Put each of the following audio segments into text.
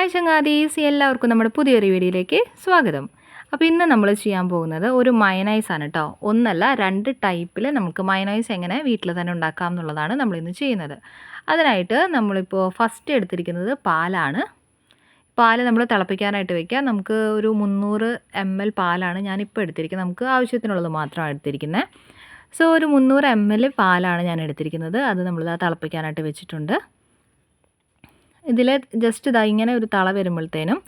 Hi ചങ്ങാതീസ്, എല്ലാവർക്കും നമ്മുടെ പുതിയൊരു വീഡിയോയിലേക്ക് സ്വാഗതം. അപ്പോൾ ഇന്ന് നമ്മൾ ചെയ്യാൻ പോകുന്നത് ഒരു മയനൈസ് ആണ് കേട്ടോ. ഒന്നല്ല, 2 ടൈപ്പിൽ നമുക്ക് മയനൈസ് എങ്ങനെ വീട്ടിൽ തന്നെ ഉണ്ടാക്കാം എന്നുള്ളതാണ് നമ്മളിന്ന് ചെയ്യുന്നത്. അതിനായിട്ട് നമ്മളിപ്പോൾ ഫസ്റ്റ് എടുത്തിരിക്കുന്നത് പാലാണ്. പാല് നമ്മൾ തിളപ്പിക്കാനായിട്ട് വെക്കുക. നമുക്ക് ഒരു 300 ml പാലാണ് ഞാനിപ്പോൾ എടുത്തിരിക്കുന്നത്. നമുക്ക് ആവശ്യത്തിനുള്ളത് മാത്രമാണ് എടുത്തിരിക്കുന്നത്. സോ ഒരു 300 ml പാലാണ് ഞാൻ എടുത്തിരിക്കുന്നത്. അത് നമ്മൾ തിളപ്പിക്കാനായിട്ട് വെച്ചിട്ടുണ്ട്. ഇതിൽ ജസ്റ്റ് ഇങ്ങനെ ഒരു തള വരുമ്പോഴത്തേനും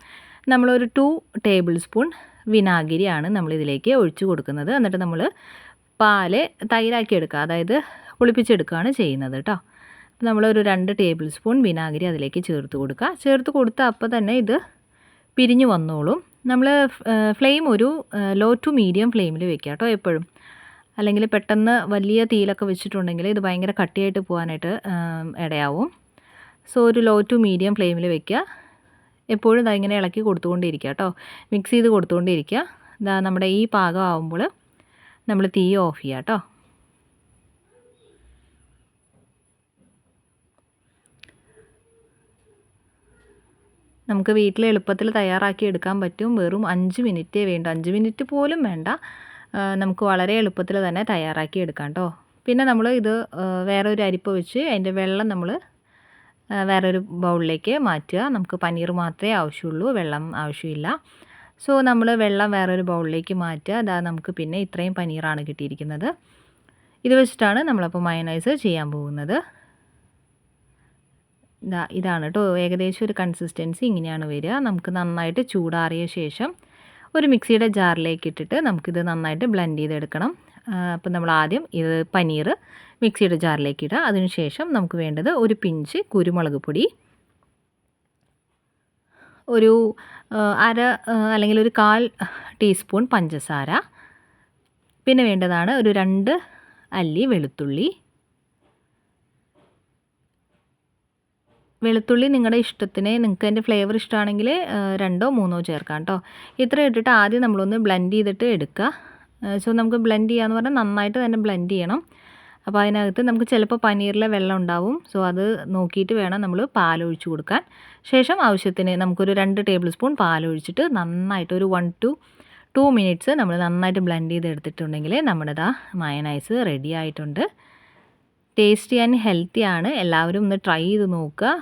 നമ്മളൊരു 2 ടേബിൾ സ്പൂൺ വിനാഗിരിയാണ് നമ്മളിതിലേക്ക് ഒഴിച്ച് കൊടുക്കുന്നത്. എന്നിട്ട് നമ്മൾ പാല് തൈരാക്കി എടുക്കുക, അതായത് പുളിപ്പിച്ചെടുക്കുകയാണ് ചെയ്യുന്നത് കേട്ടോ. അപ്പോൾ നമ്മളൊരു 2 ടേബിൾ സ്പൂൺ വിനാഗിരി അതിലേക്ക് ചേർത്ത് കൊടുക്കുക. ചേർത്ത് കൊടുത്താൽ അപ്പോൾ തന്നെ ഇത് പിരിഞ്ഞു വന്നോളും. നമ്മൾ ഫ്ലെയിം ഒരു ലോ ടു മീഡിയം ഫ്ലെയിമിൽ വെക്കുക കേട്ടോ എപ്പോഴും. അല്ലെങ്കിൽ പെട്ടെന്ന് വലിയ തീയിലൊക്കെ വെച്ചിട്ടുണ്ടെങ്കിൽ ഇത് ഭയങ്കര കട്ടിയായിട്ട് പോകാനായിട്ട് ഇടയാവും. സോ ഒരു ലോ ടു മീഡിയം ഫ്ലെയിമിൽ വെക്കുക. എപ്പോഴും ഇങ്ങനെ ഇളക്കി കൊടുത്തുകൊണ്ടിരിക്കുക കേട്ടോ, മിക്സ് ചെയ്ത് കൊടുത്തുകൊണ്ടിരിക്കുക. നമ്മുടെ ഈ പാകം ആകുമ്പോൾ നമ്മൾ തീ ഓഫ് ചെയ്യുക കേട്ടോ. നമുക്ക് വീട്ടിൽ എളുപ്പത്തിൽ തയ്യാറാക്കി എടുക്കാൻ പറ്റും. വെറും 5 മിനിറ്റേ വേണ്ട, 5 മിനിറ്റ് പോലും വേണ്ട. നമുക്ക് വളരെ എളുപ്പത്തിൽ തന്നെ തയ്യാറാക്കി എടുക്കാം കേട്ടോ. പിന്നെ നമ്മൾ ഇത് വേറൊരു അരിപ്പ വെച്ച് അതിൻ്റെ വെള്ളം നമ്മൾ വേറൊരു ബൗളിലേക്ക് മാറ്റുക. നമുക്ക് പനീർ മാത്രമേ ആവശ്യമുള്ളൂ, വെള്ളം ആവശ്യമില്ല. സോ നമ്മൾ വെള്ളം വേറൊരു ബൗളിലേക്ക് മാറ്റുക. നമുക്ക് പിന്നെ ഇത്രയും പനീറാണ് കിട്ടിയിരിക്കുന്നത്. ഇത് വെച്ചിട്ടാണ് നമ്മളപ്പോൾ മയനൈസ് ചെയ്യാൻ പോകുന്നത്. ഇതാണ് കേട്ടോ ഏകദേശം ഒരു കൺസിസ്റ്റൻസി ഇങ്ങനെയാണ് വരിക. നമുക്ക് നന്നായിട്ട് ചൂടാറിയ ശേഷം ഒരു മിക്സിയുടെ ജാറിലേക്ക് ഇട്ടിട്ട് നമുക്കിത് നന്നായിട്ട് ബ്ലെൻഡ് ചെയ്തെടുക്കണം. അപ്പം നമ്മൾ ആദ്യം ഇത് പനീർ മിക്സിയുടെ ജാറിലേക്ക് ഇടുക. അതിനുശേഷം നമുക്ക് വേണ്ടത് ഒരു പിഞ്ച് കുരുമുളക് പൊടി, ഒരു അല്ലെങ്കിൽ ഒരു 1/4 ടീസ്പൂൺ പഞ്ചസാര, പിന്നെ വേണ്ടതാണ് ഒരു 2 അല്ലി വെളുത്തുള്ളി. വെളുത്തുള്ളി നിങ്ങളുടെ ഇഷ്ടത്തിന്, നിങ്ങൾക്ക് അതിൻ്റെ ഫ്ലേവർ ഇഷ്ടമാണെങ്കിൽ 2ഓ 3ഓ ചേർക്കാം കേട്ടോ. ഇത്ര ഇട്ടിട്ട് ആദ്യം നമ്മളൊന്ന് ബ്ലെൻഡ് ചെയ്തിട്ട് എടുക്കുക. സോ നമുക്ക് ബ്ലെൻഡ് ചെയ്യാമെന്ന് പറഞ്ഞാൽ നന്നായിട്ട് തന്നെ ബ്ലെൻഡ് ചെയ്യണം. അപ്പോൾ അതിനകത്ത് നമുക്ക് ചിലപ്പോൾ പനീറിലെ വെള്ളം ഉണ്ടാവും. സോ അത് നോക്കിയിട്ട് വേണം നമ്മൾ പാലൊഴിച്ച് കൊടുക്കാൻ. ശേഷം ആവശ്യത്തിന് നമുക്കൊരു 2 ടേബിൾ സ്പൂൺ പാലൊഴിച്ചിട്ട് നന്നായിട്ട് ഒരു 1 to 2 മിനിറ്റ്സ് നമ്മൾ നന്നായിട്ട് ബ്ലെൻഡ് ചെയ്ത് എടുത്തിട്ടുണ്ടെങ്കിൽ നമ്മുടെ മയനൈസ് റെഡി ആയിട്ടുണ്ട്. ടേസ്റ്റി ആൻഡ് ഹെൽത്തിയാണ്. എല്ലാവരും ഒന്ന് ട്രൈ ചെയ്ത് നോക്കുക.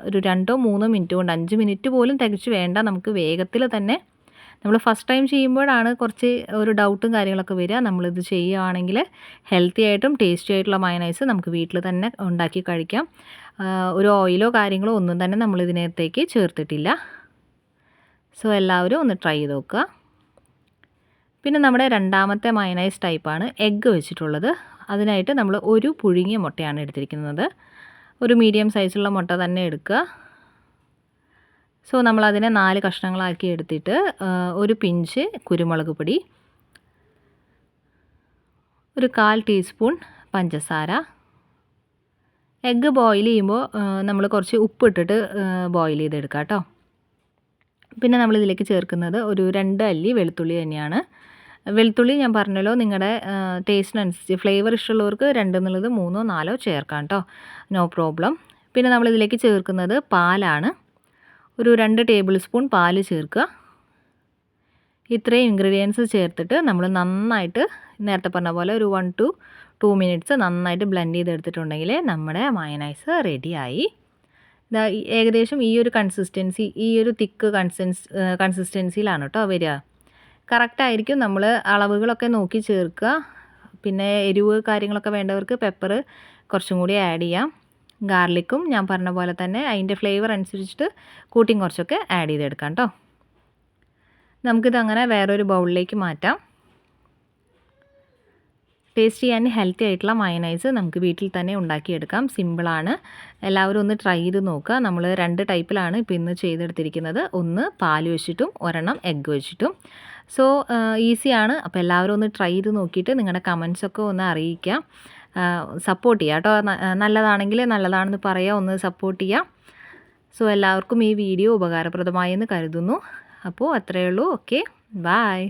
ഒരു 2ഓ 3ഓ മിനിറ്റ് കൊണ്ട്, 5 മിനിറ്റ് പോലും തികച്ച് വേണ്ട. നമുക്ക് വേഗത്തിൽ തന്നെ, നമ്മൾ ഫസ്റ്റ് ടൈം ചെയ്യുമ്പോഴാണ് കുറച്ച് ഒരു ഡൗട്ടും കാര്യങ്ങളൊക്കെ വരിക. നമ്മളിത് ചെയ്യുകയാണെങ്കിൽ ഹെൽത്തി ആയിട്ടും ടേസ്റ്റി ആയിട്ടുള്ള മയനൈസ് നമുക്ക് വീട്ടിൽ തന്നെ ഉണ്ടാക്കി കഴിക്കാം. ഒരു ഓയിലോ കാര്യങ്ങളോ ഒന്നും തന്നെ നമ്മൾ ഇതിനകത്തേക്ക് ചേർത്തിട്ടില്ല. സോ എല്ലാവരും ഒന്ന് ട്രൈ ചെയ്ത് നോക്കുക. പിന്നെ നമ്മുടെ രണ്ടാമത്തെ മയനൈസ് ടൈപ്പാണ് എഗ്ഗ് വെച്ചിട്ടുള്ളത്. അതിനായിട്ട് നമ്മൾ ഒരു പുഴുങ്ങിയ മുട്ടയാണ് എടുത്തിരിക്കുന്നത്. ഒരു മീഡിയം സൈസുള്ള മുട്ട തന്നെ എടുക്കുക. സോ നമ്മളതിനെ 4 കഷ്ണങ്ങളാക്കി എടുത്തിട്ട് ഒരു പിഞ്ച് കുരുമുളക് പൊടി, ഒരു 1/4 ടീസ്പൂൺ പഞ്ചസാര. എഗ്ഗ് ബോയിൽ ചെയ്യുമ്പോൾ നമ്മൾ കുറച്ച് ഉപ്പിട്ടിട്ട് ബോയിൽ ചെയ്തെടുക്കുക കേട്ടോ. പിന്നെ നമ്മളിതിലേക്ക് ചേർക്കുന്നത് ഒരു 2 അല്ലി വെളുത്തുള്ളി തന്നെയാണ്. വെളുത്തുള്ളി ഞാൻ പറഞ്ഞല്ലോ, നിങ്ങളുടെ ടേസ്റ്റിനനുസരിച്ച് ഫ്ലേവർ ഇഷ്ടമുള്ളവർക്ക് 2 എന്നുള്ളത് 3ഓ 4ഓ ചേർക്കാം കേട്ടോ, നോ പ്രോബ്ലം. പിന്നെ നമ്മളിതിലേക്ക് ചേർക്കുന്നത് പാലാണ്. ഒരു 2 ടേബിൾ സ്പൂൺ പാല് ചേർക്കുക. ഇത്രയും ഇൻഗ്രീഡിയൻസ് ചേർത്തിട്ട് നമ്മൾ നന്നായിട്ട് നേരത്തെ പറഞ്ഞ പോലെ ഒരു 1 to 2 മിനിറ്റ്സ് നന്നായിട്ട് ബ്ലെൻഡ് ചെയ്തെടുത്തിട്ടുണ്ടെങ്കിൽ നമ്മുടെ മയനൈസ് റെഡിയായി. ഏകദേശം ഈ ഒരു കൺസിസ്റ്റൻസി, ഈ ഒരു തിക്ക് കൺസിസ്റ്റൻസിയിലാണ് കേട്ടോ വരിക. കറക്റ്റായിരിക്കും. നമ്മൾ അളവുകളൊക്കെ നോക്കി ചേർക്കുക. പിന്നെ എരിവ് കാര്യങ്ങളൊക്കെ വേണ്ടവർക്ക് പെപ്പർ കുറച്ചും കൂടി ആഡ് ചെയ്യാം. ഗാർലിക്കും ഞാൻ പറഞ്ഞ പോലെ തന്നെ അതിൻ്റെ ഫ്ലേവർ അനുസരിച്ചിട്ട് കൂട്ടിയും കുറച്ചൊക്കെ ആഡ് ചെയ്തെടുക്കാം കേട്ടോ. നമുക്കിതങ്ങനെ വേറൊരു ബൗളിലേക്ക് മാറ്റാം. ടേസ്റ്റി ആൻഡ് ഹെൽത്തി ആയിട്ടുള്ള മയനൈസ് നമുക്ക് വീട്ടിൽ തന്നെ ഉണ്ടാക്കിയെടുക്കാം. സിമ്പിളാണ്. എല്ലാവരും ഒന്ന് ട്രൈ ചെയ്ത് നോക്കുക. നമ്മൾ 2 ടൈപ്പിലാണ് ഇപ്പോൾ ഇന്ന് ചെയ്തെടുത്തിരിക്കുന്നത്. ഒന്ന് പാൽ വെച്ചിട്ടും ഒരെണ്ണം എഗ്ഗ് വെച്ചിട്ടും. സോ ഈസിയാണ്. അപ്പോൾ എല്ലാവരും ഒന്ന് ട്രൈ ചെയ്ത് നോക്കിയിട്ട് നിങ്ങളുടെ കമൻസൊക്കെ ഒന്ന് അറിയിക്കുക. സപ്പോർട്ട് ചെയ്യുക കേട്ടോ. നല്ലതാണെങ്കിൽ നല്ലതാണെന്ന് പറയുക, ഒന്ന് സപ്പോർട്ട് ചെയ്യുക. സോ എല്ലാവർക്കും ഈ വീഡിയോ ഉപകാരപ്രദമായെന്ന് കരുതുന്നു. അപ്പോൾ അത്രയേ ഉള്ളൂ. Okay, by.